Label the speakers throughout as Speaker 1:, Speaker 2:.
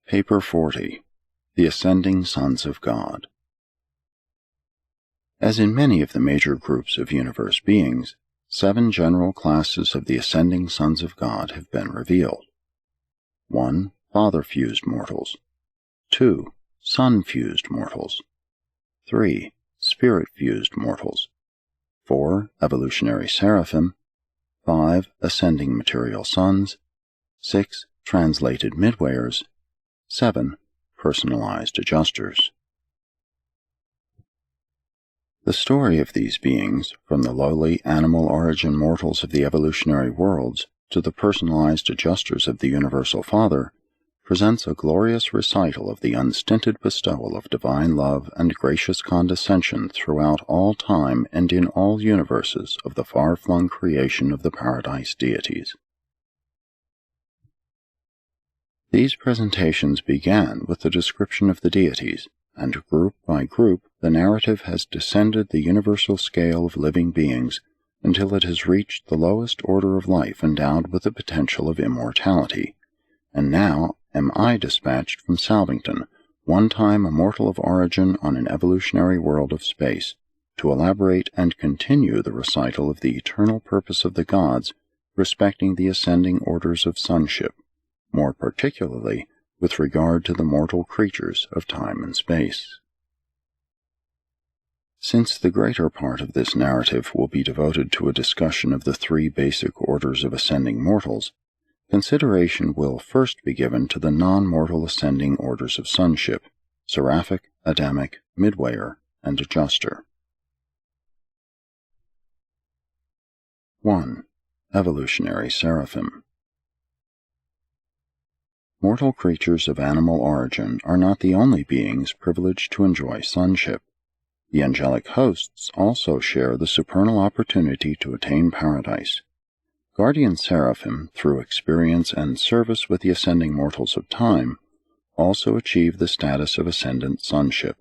Speaker 1: Paper 40. The Ascending Sons of God. As in many of the major groups of universe beings, 7 general classes of the ascending sons of God have been revealed. 1. Father-fused mortals. 2. Son-fused mortals. 3. Spirit-fused mortals. 4. Evolutionary seraphim. 5. Ascending material sons. 6. Translated midwayers. 7. Personalized adjusters. The story of these beings, from the lowly animal origin mortals of the evolutionary worlds to the personalized adjusters of the Universal Father, presents a glorious recital of the unstinted bestowal of divine love and gracious condescension throughout all time and in all universes of the far-flung creation of the Paradise deities. These presentations began with the description of the deities, and group by group the narrative has descended the universal scale of living beings until it has reached the lowest order of life endowed with the potential of immortality, and now am I dispatched from Salvington, one time a mortal of origin on an evolutionary world of space, to elaborate and continue the recital of the eternal purpose of the gods respecting the ascending orders of sonship, more particularly with regard to the mortal creatures of time and space. Since the greater part of this narrative will be devoted to a discussion of the 3 basic orders of ascending mortals, consideration will first be given to the non-mortal ascending orders of sonship, seraphic, Adamic, midwayer, and adjuster. 1. Evolutionary seraphim. Mortal creatures of animal origin are not the only beings privileged to enjoy sonship. The angelic hosts also share the supernal opportunity to attain paradise. Guardian seraphim, through experience and service with the ascending mortals of time, also achieve the status of ascendant sonship.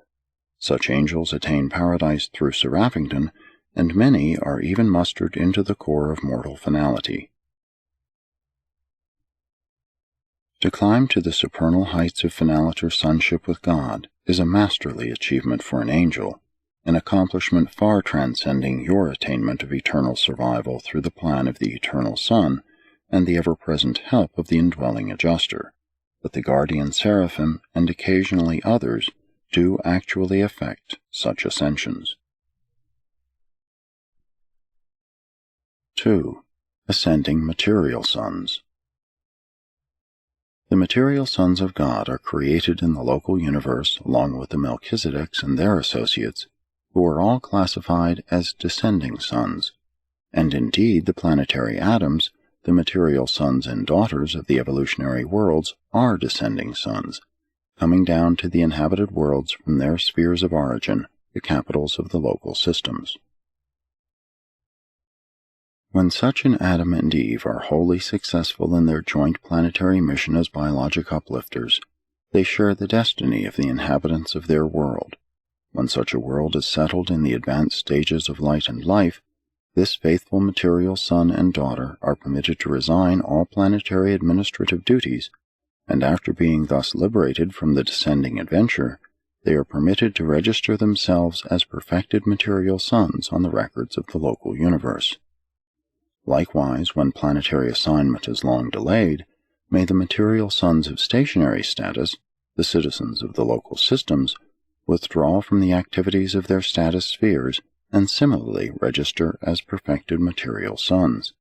Speaker 1: Such angels attain paradise through Seraphington, and many are even mustered into the core of mortal finality. To climb to the supernal heights of finaliter sonship with God is a masterly achievement for an angel, an accomplishment far transcending your attainment of eternal survival through the plan of the eternal Son and the ever-present help of the indwelling adjuster, but the guardian seraphim and occasionally others do actually effect such ascensions. 2. Ascending material sons. The material sons of God are created in the local universe along with the Melchizedeks and their associates, who are all classified as descending sons, and indeed the planetary atoms, the material sons and daughters of the evolutionary worlds, are descending sons, coming down to the inhabited worlds from their spheres of origin, the capitals of the local systems. When such an Adam and Eve are wholly successful in their joint planetary mission as biologic uplifters, they share the destiny of the inhabitants of their world. When such a world is settled in the advanced stages of light and life, this faithful material son and daughter are permitted to resign all planetary administrative duties, and after being thus liberated from the descending adventure, they are permitted to register themselves as perfected material sons on the records of the local universe. Likewise, when planetary assignment is long delayed, may the material sons of stationary status, the citizens of the local systems, withdraw from the activities of their status spheres and similarly register as perfected material sons.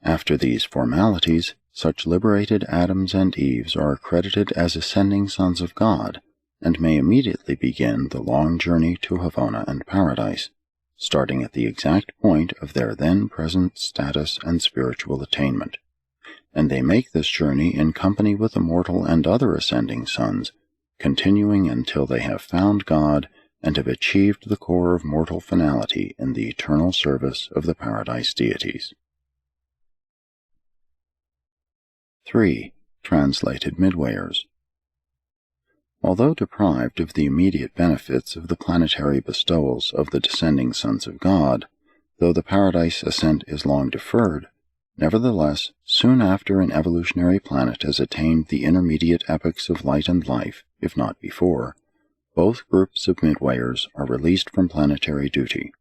Speaker 1: After these formalities, such liberated Adams and Eves are accredited as ascending sons of God, and may immediately begin the long journey to Havana and Paradise, starting at the exact point of their then present status and spiritual attainment, and they make this journey in company with the mortal and other ascending sons, continuing until they have found God and have achieved the core of mortal finality in the eternal service of the Paradise deities. 3. Translated midwayers. Although deprived of the immediate benefits of the planetary bestowals of the descending sons of God, though the paradise ascent is long deferred, Nevertheless, soon after an evolutionary planet has attained the intermediate epochs of light and life, if not before, both groups of midwayers are released from planetary duty.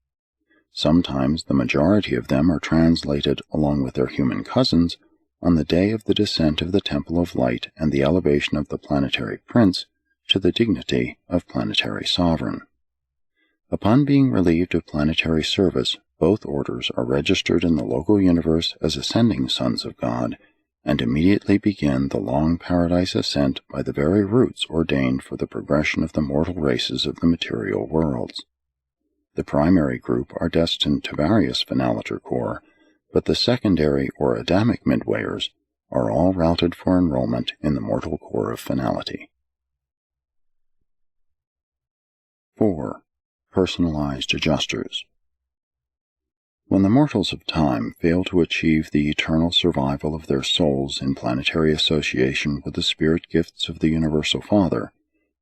Speaker 1: Sometimes the majority of them are translated along with their human cousins on the day of the descent of the Temple of Light and the elevation of the planetary prince to the dignity of planetary sovereign. Upon being relieved of planetary service, both orders are registered in the local universe as ascending sons of God, and immediately begin the long paradise ascent by the very routes ordained for the progression of the mortal races of the material worlds. The primary group are destined to various Finaliter Corps, but the secondary or Adamic midwayers are all routed for enrollment in the mortal corps of finality. 4. Personalized adjusters. When the mortals of time fail to achieve the eternal survival of their souls in planetary association with the spirit gifts of the Universal Father,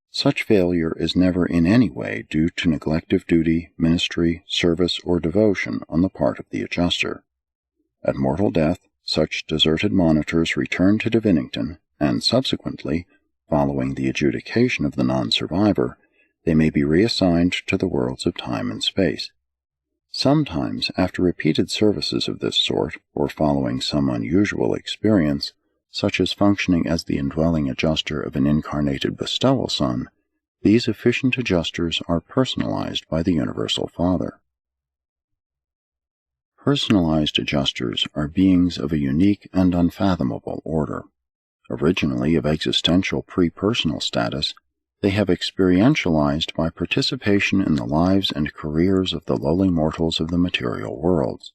Speaker 1: such failure is never in any way due to neglect of duty, ministry, service, or devotion on the part of the adjuster. At mortal death, such deserted monitors return to Divinington, and subsequently, following the adjudication of the non-survivor, they may be reassigned to the worlds of time and space. Sometimes, after repeated services of this sort, or following some unusual experience, such as functioning as the indwelling adjuster of an incarnated bestowal son, these efficient adjusters are personalized by the Universal Father. Personalized adjusters are beings of a unique and unfathomable order. Originally of existential pre-personal status, they have experientialized by participation in the lives and careers of the lowly mortals of the material worlds.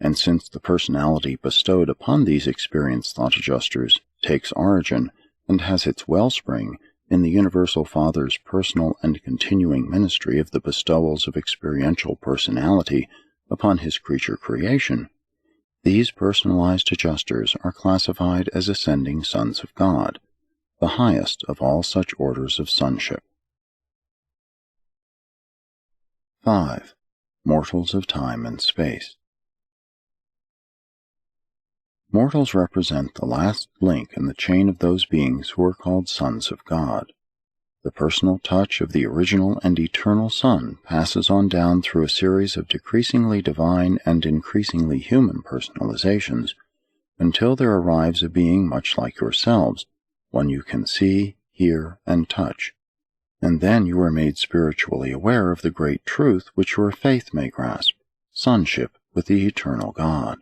Speaker 1: And since the personality bestowed upon these experienced thought adjusters takes origin and has its wellspring in the Universal Father's personal and continuing ministry of the bestowals of experiential personality upon his creature creation, these personalized adjusters are classified as ascending sons of God, the highest of all such orders of sonship. 5. Mortals of time and space. Mortals represent the last link in the chain of those beings who are called sons of God. The personal touch of the original and eternal Son passes on down through a series of decreasingly divine and increasingly human personalizations until there arrives a being much like yourselves, one you can see, hear, and touch, and then you are made spiritually aware of the great truth which your faith may grasp, sonship with the eternal God.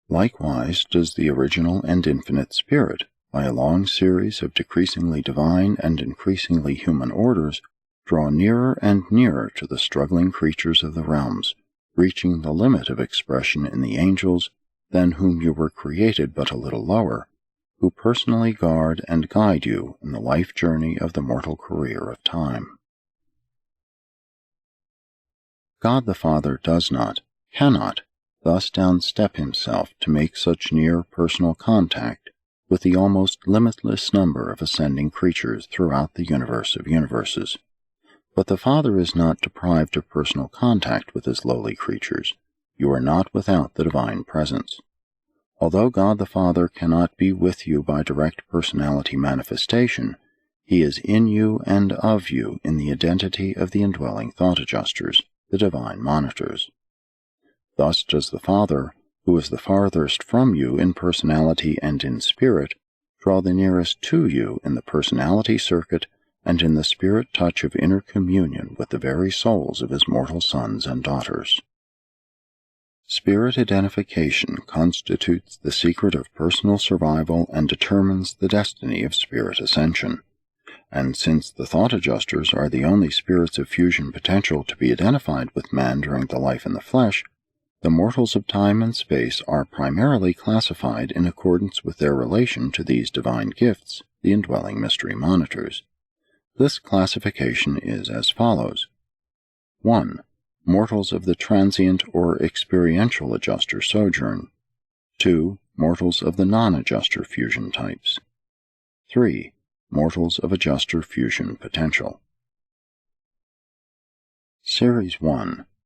Speaker 1: Likewise does the original and infinite Spirit, by a long series of decreasingly divine and increasingly human orders, draw nearer and nearer to the struggling creatures of the realms, reaching the limit of expression in the angels, than whom you were created but a little lower, who personally guard and guide you in the life journey of the mortal career of time. God the Father does not, cannot, thus downstep himself to make such near personal contact with the almost limitless number of ascending creatures throughout the universe of universes. But the Father is not deprived of personal contact with his lowly creatures. You are not without the divine presence. Although God the Father cannot be with you by direct personality manifestation, he is in you and of you in the identity of the indwelling thought adjusters, the divine monitors. Thus does the Father, who is the farthest from you in personality and in spirit, draw the nearest to you in the personality circuit and in the spirit touch of inner communion with the very souls of his mortal sons and daughters. Spirit identification constitutes the secret of personal survival and determines the destiny of spirit ascension. And since the thought adjusters are the only spirits of fusion potential to be identified with man during the life in the flesh, the mortals of time and space are primarily classified in accordance with their relation to these divine gifts, the indwelling mystery monitors. This classification is as follows. 1. Mortals of the transient or experiential adjuster sojourn. 2. Mortals of the non-adjuster fusion types. 3. Mortals of adjuster fusion potential. Series 1.